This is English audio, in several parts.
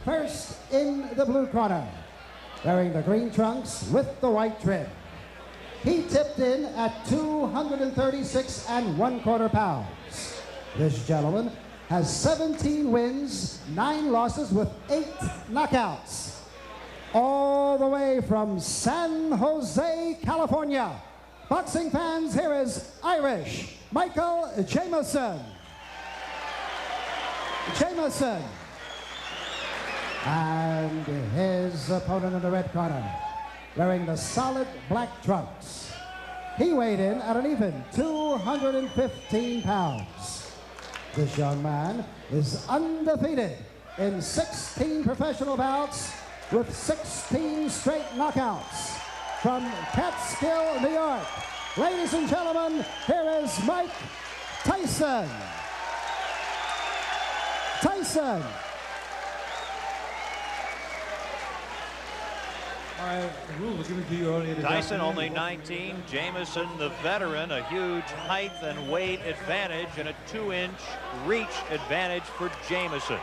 First in the blue corner, wearing the green trunks with the white trim. He tipped in at 236 1/4 pounds. This gentleman has 17 wins, 9 losses with 8 knockouts. All the way from San Jose, California. Boxing fans, here is Irish Michael Jameson. Jameson. And his opponent in the red corner, wearing the solid black trunks. He weighed in at an even 215 pounds. This young man is undefeated in 16 professional bouts with 16 straight knockouts. From Catskill, New York, ladies and gentlemen, here is Mike Tyson. Tyson. The rules were given to you earlier. Tyson only 19, Jameson the veteran, a huge height and weight advantage and a 2-inch reach advantage for Jameson.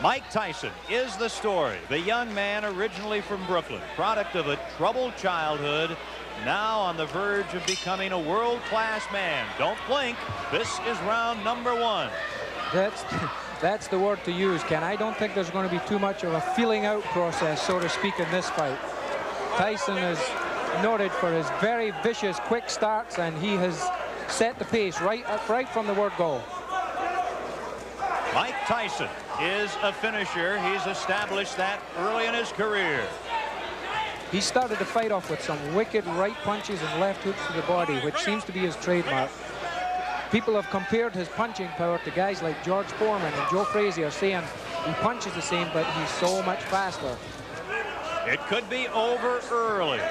Mike Tyson is the story. The young man originally from Brooklyn, product of a troubled childhood, now on the verge of becoming a world-class man. Don't blink. This is round number 1. That's the word to use, Ken. I don't think there's going to be too much of a feeling out process, so to speak, in this fight. Tyson is noted for his very vicious quick starts, and he has set the pace right from the word go. Mike Tyson is a finisher. He's established that early in his career. He started the fight off with some wicked right punches and left hooks to the body, which seems to be his trademark. People have compared his punching power to guys like George Foreman and Joe Frazier, saying he punches the same, but he's so much faster. It could be over early.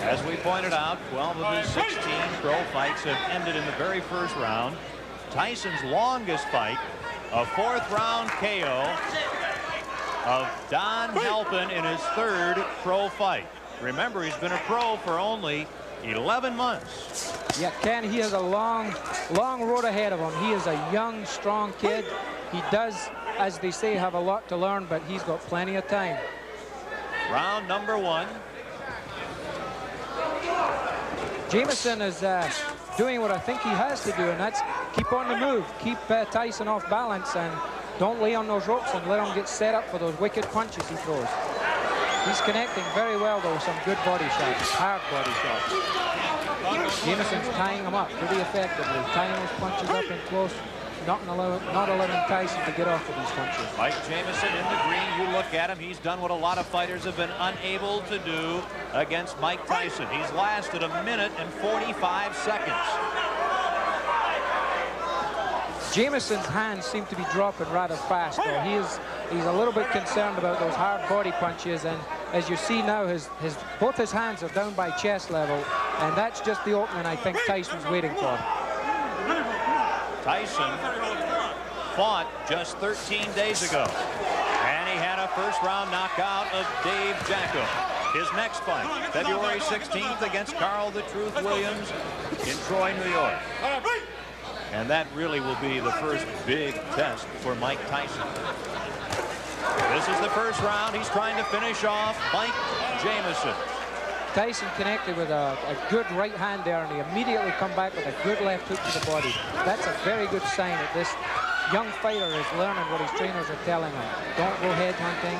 As we pointed out, 12 of his 16 pro fights have ended in the very first round. Tyson's longest fight, a 4th round KO of Don Halpin in his 3rd pro fight. Remember, he's been a pro for only 11 months. Yeah, Ken, he has a long road ahead of him. He is a young, strong kid. He does, as they say, have a lot to learn, but he's got plenty of time. Round number 1. Jameson is doing what I think he has to do, and that's keep on the move, keep Tyson off balance, and don't lay on those ropes and let him get set up for those wicked punches he throws. He's connecting very well, though, with some good body shots, hard body shots. Jameson's tying him up pretty effectively, tying those punches up in close, not allowing Tyson to get off of these punches. Mike Jameson in the green, you look at him, he's done what a lot of fighters have been unable to do against Mike Tyson. He's lasted 1 minute and 45 seconds. Jameson's hands seem to be dropping rather fast, though. He's a little bit concerned about those hard body punches, and as you see now, both his hands are down by chest level, and that's just the opening I think Tyson's waiting for. Tyson fought just 13 days ago, and he had a first-round knockout of Dave Jacko. His next fight, February 16th against Carl the Truth Williams in Troy, New York. And that really will be the first big test for Mike Tyson. This is the first round. He's trying to finish off Mike Jameson. Tyson connected with a good right hand there, and he immediately come back with a good left hook to the body. That's a very good sign that this young fighter is learning what his trainers are telling him. Don't go head hunting.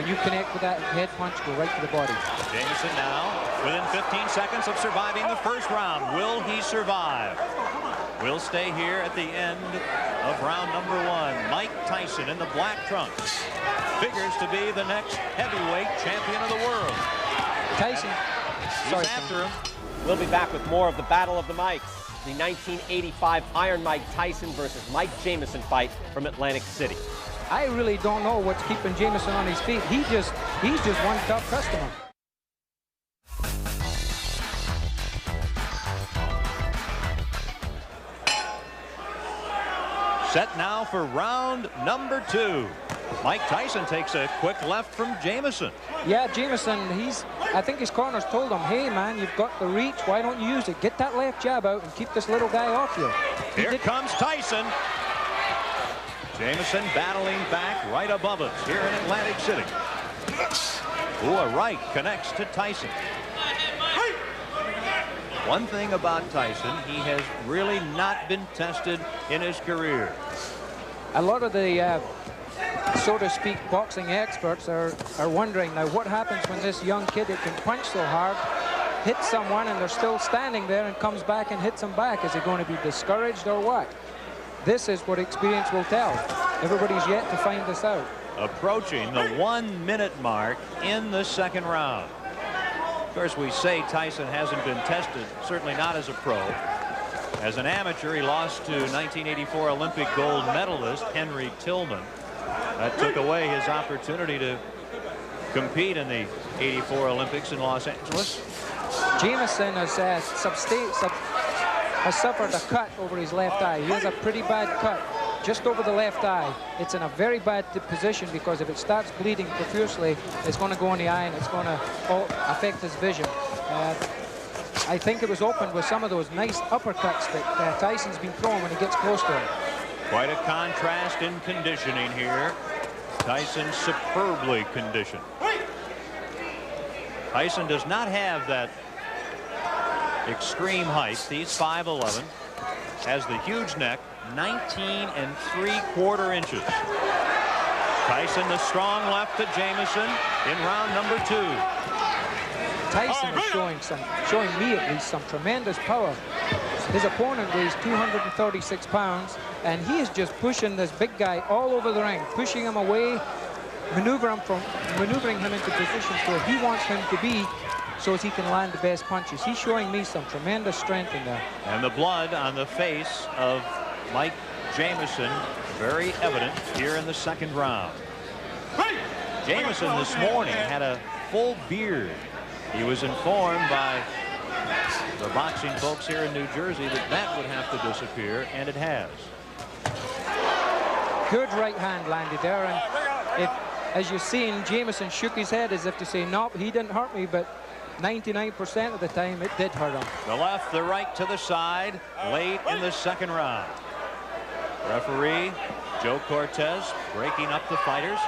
When you connect with that head punch, go right to the body. Jameson now within 15 seconds of surviving the first round. Will he survive? We'll stay here at the end of round number 1. Mike Tyson in the black trunks figures to be the next heavyweight champion of the world. Tyson, sorry, after him. We'll be back with more of the Battle of the Mikes, the 1985 Iron Mike Tyson versus Mike Jameson fight from Atlantic City. I really don't know what's keeping Jameson on his feet. He's just one tough customer. Set now for round number 2. Mike Tyson takes a quick left from Jameson. Yeah, Jameson, I think his corners told him, hey man, you've got the reach, why don't you use it? Get that left jab out and keep this little guy off you. Here comes Tyson. Jameson battling back right above us here in Atlantic City. Ooh, a right connects to Tyson. One thing about Tyson, he has really not been tested in his career. A lot of the, so to speak, boxing experts are wondering now what happens when this young kid that can punch so hard hits someone and they're still standing there and comes back and hits them back. Is he going to be discouraged or what? This is what experience will tell. Everybody's yet to find this out. Approaching the 1 minute mark in the second round. Of course, we say Tyson hasn't been tested, certainly not as a pro. As an amateur, he lost to 1984 Olympic gold medalist Henry Tillman. That took away his opportunity to compete in the '84 Olympics in Los Angeles. Jameson has suffered a cut over his left eye. He has a pretty bad cut just over the left eye. It's in a very bad position because if it starts bleeding profusely, it's going to go in the eye and it's going to affect his vision. I think it was opened with some of those nice uppercuts that Tyson's been throwing when he gets close to him. Quite a contrast in conditioning here. Tyson superbly conditioned. Tyson does not have that extreme height. He's 5'11", has the huge neck, 19 3/4 inches. Tyson, the strong left to Jameson in round number 2. Tyson is showing me at least some tremendous power. His opponent weighs 236 pounds, and he is just pushing this big guy all over the ring, pushing him away, maneuvering him into positions where he wants him to be so as he can land the best punches. He's showing me some tremendous strength in there. And the blood on the face of Mike Jameson very evident here in the second round. Jameson this morning had a full beard. He was informed by the boxing folks here in New Jersey that that would have to disappear, and it has. Good right hand landed there, and as you've seen, Jameson shook his head as if to say, nope, he didn't hurt me, but 99% of the time it did hurt him. The left, the right to the side late in the second round. Referee Joe Cortez breaking up the fighters.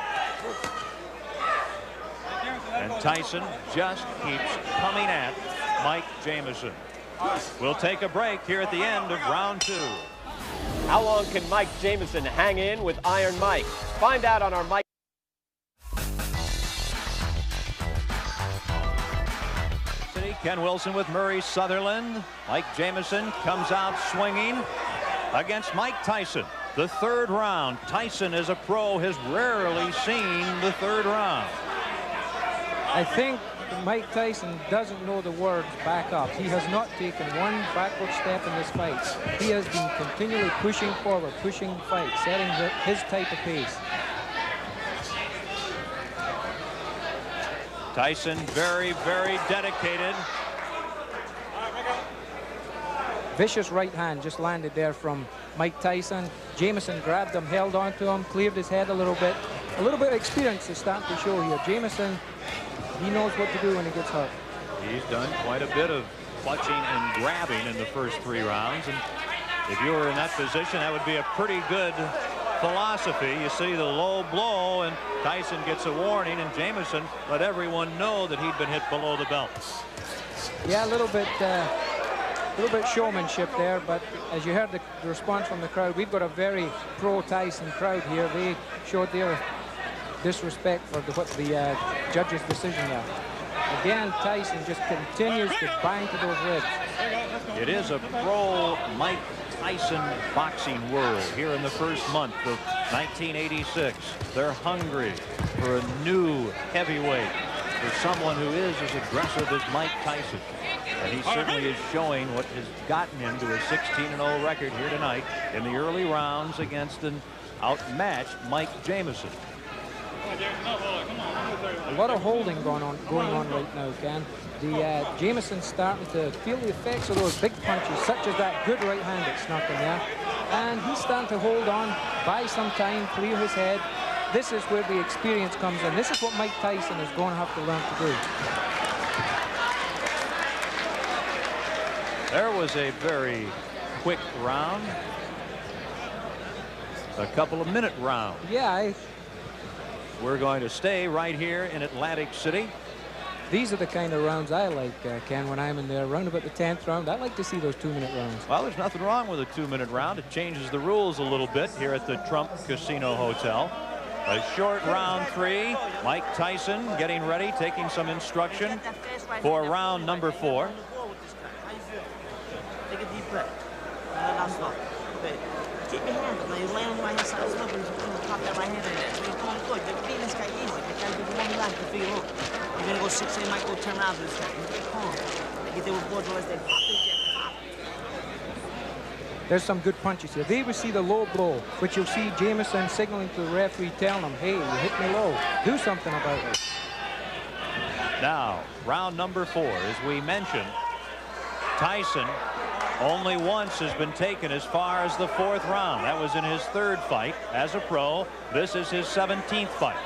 And Tyson just keeps coming at Mike Jameson. We'll take a break here at the end of round 2. How long can Mike Jameson hang in with Iron Mike? Find out on our Mike. Ken Wilson with Murray Sutherland. Mike Jameson comes out swinging against Mike Tyson. The third round. Tyson, as a pro, has rarely seen the third round. I think Mike Tyson doesn't know the words back up. He has not taken one backward step in this fight. He has been continually pushing forward, pushing the fight, setting his type of pace. Tyson very, very dedicated. Vicious right hand just landed there from Mike Tyson. Jameson grabbed him, held on to him, cleared his head a little bit. A little bit of experience is starting to show here. Jameson, he knows what to do when he gets hurt. He's done quite a bit of clutching and grabbing in the first 3 rounds. And if you were in that position, that would be a pretty good philosophy. You see the low blow, and Tyson gets a warning, and Jameson let everyone know that he'd been hit below the belt. Yeah, a little bit showmanship there, but as you heard the response from the crowd, we've got a very pro-Tyson crowd here. They showed their disrespect for the judge's decision there. Again, Tyson just continues to bang to those ribs. It is a pro-Mike Tyson boxing world here in the first month of 1986. They're hungry for a new heavyweight, for someone who is as aggressive as Mike Tyson. And he certainly is showing what has gotten him to a 16-0 record here tonight in the early rounds against an outmatched Mike Jameson. A lot of holding going on right now, Ken. The Jameson's starting to feel the effects of those big punches, such as that good right hand that snuck in there. And he's starting to hold on, buy some time, clear his head. This is where the experience comes in. This is what Mike Tyson is going to have to learn to do. There was a very quick round. a couple of minute rounds. Yeah, We're going to stay right here in Atlantic City. these are the kind of rounds I like, Ken, when I'm in there. Around about the 10th round, I like to see those 2-minute rounds. Well, there's nothing wrong with a 2-minute round. It changes the rules a little bit here at the Trump Casino Hotel. A short round 3. Mike Tyson getting ready, taking some instruction for round number 4. Take a deep breath. Now slow. Okay. Keep your hands up. Now you're laying on the right hand side. Slow, but you're going to pop that right hand in there. So you're coming good. You're beating this guy easy. The guy gives you one left to figure out. You're going to go 6, you might go 10 rounds with this guy. You get calm. Get there with boards, unless they pop this jet. Pop. There's some good punches here. They will see the low blow, which you'll see Jameson signaling to the referee, telling him, hey, you hit me low. Do something about it. Now, round number 4, as we mentioned, Tyson only once has been taken as far as the 4th round. That was in his 3rd fight as a pro. This is his 17th fight.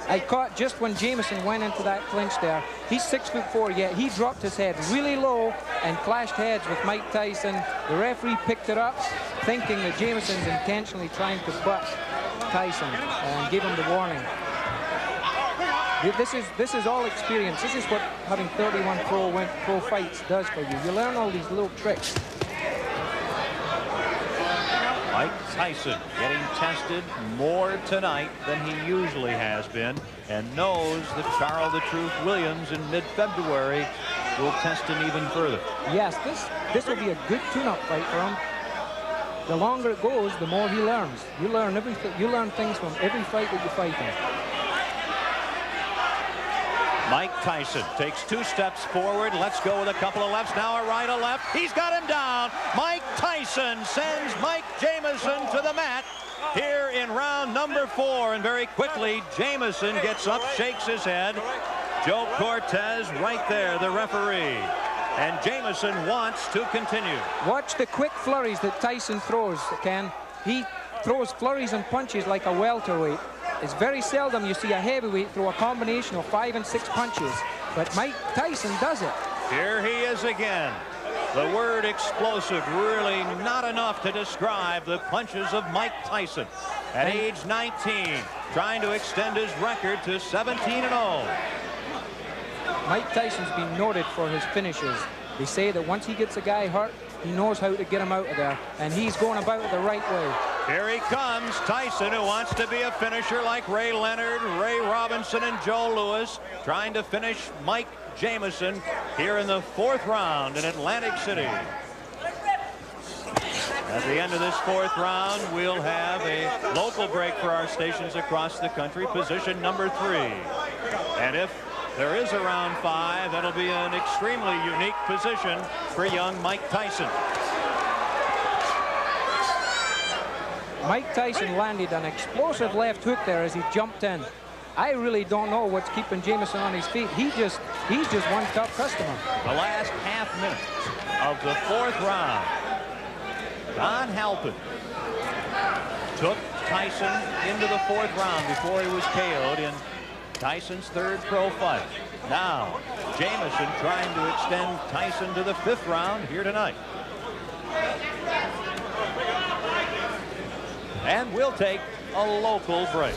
I caught just when Jameson went into that clinch there. He's 6'4", yet he dropped his head really low and clashed heads with Mike Tyson. The referee picked it up, thinking that Jameson's intentionally trying to butt Tyson and gave him the warning. This is all experience. This is what having 31 pro fights does for you. You learn all these little tricks. Mike Tyson getting tested more tonight than he usually has been, and knows that Carl the Truth Williams in mid-February will test him even further. Yes, this will be a good tune-up fight for him. The longer it goes, the more he learns. You learn everything. You learn things from every fight that you fight in. Mike Tyson takes 2 steps forward. Let's go with a couple of lefts. Now a right, a left. He's got him down. Mike Tyson sends Mike Jameson to the mat here in round number 4. And very quickly, Jameson gets up, shakes his head. Joe Cortez right there, the referee. And Jameson wants to continue. Watch the quick flurries that Tyson throws, Ken. He throws flurries and punches like a welterweight. It's very seldom you see a heavyweight throw a combination of 5 and 6 punches, but Mike Tyson does it. Here he is again. The word explosive, really not enough to describe the punches of Mike Tyson. At age 19, trying to extend his record to 17-0. Mike Tyson's been noted for his finishes. They say that once he gets a guy hurt, he knows how to get him out of there, and he's going about it the right way. Here he comes, Tyson, who wants to be a finisher like Ray Leonard, Ray Robinson, and Joe Louis, trying to finish Mike Jameson here in the 4th round in Atlantic City. At the end of this 4th round, we'll have a local break for our stations across the country, position number 3. And if there is a round 5, that'll be an extremely unique position for young Mike Tyson. Mike Tyson landed an explosive left hook there as he jumped in. I really don't know what's keeping Jameson on his feet. He's just one tough customer. The last half minute of the 4th round. Don Halpin took Tyson into the 4th round before he was KO'd in Tyson's 3rd pro fight. Now, Jameson trying to extend Tyson to the 5th round here tonight. And we'll take a local break.